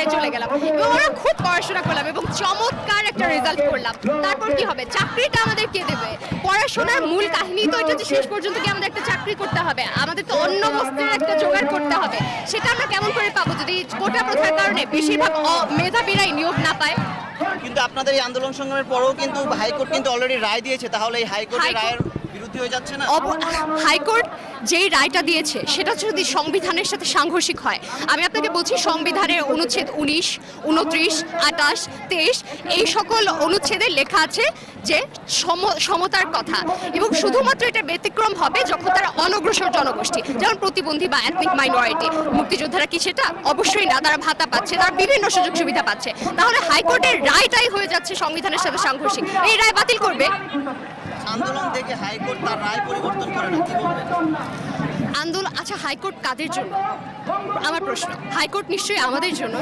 পরীক্ষায় চলে গেলাম এবং আমরা খুব পড়াশোনা করলাম এবং চমৎকার একটা রেজাল্ট করলাম। তারপর কি হবে? চাকরিটা আমাদের কে দেবে? পড়াশোনার মূল কাহিনী তো এটা যে শেষ পর্যন্ত কি আমাদের একটা চাকরি করতে হবে, আমাদের তো অন্য বস্তুর একটা জোগাড় করতে হবে। সেটা আমরা কেমন করে পাবো যদি কোটা প্রথার কারণে বেশিরভাগ মেধাবীরাই নিয়োগ না পায়? কিন্তু আপনাদের এই আন্দোলন সংগ্রামের পরেও কিন্তু হাইকোর্ট কিন্তু অলরেডি রায় দিয়েছে, তাহলে এই হাইকোর্টের রায়ের বিরুদ্ধে হয়ে যাচ্ছে না? হাইকোর্ট যেই রায়টা দিয়েছে সেটা যদি সংবিধানের সাথে সাংঘর্ষিক হয়, আমি আপনাকে বলছি সংবিধানের অনুচ্ছেদ 19, 29, 28, 23 এই সকল অনুচ্ছেদে লেখা আছে যে সমতার কথা, এবং শুধুমাত্র এটা ব্যতিক্রম হবে যখন তারা অনগ্রসর জনগোষ্ঠী, যেমন প্রতিবন্ধী বা এথনিক মাইনরিটি। মুক্তিযোদ্ধারা কি সেটা? অবশ্যই না, তারা ভাতা পাচ্ছে, তারা বিভিন্ন সুযোগ সুবিধা পাচ্ছে। তাহলে হাইকোর্টের রায়টাই হয়ে যাচ্ছে সংবিধানের সাথে সাংঘর্ষিক, এই রায় বাতিল করবে। আন্দোলন থেকে হাইকোর্ট তার রায় পরিবর্তন করে না, কি বলবেন? আচ্ছা, হাইকোর্ট কাদের জন্য? আমার প্রশ্ন, হাইকোর্ট নিশ্চয়ই আমাদের জন্য।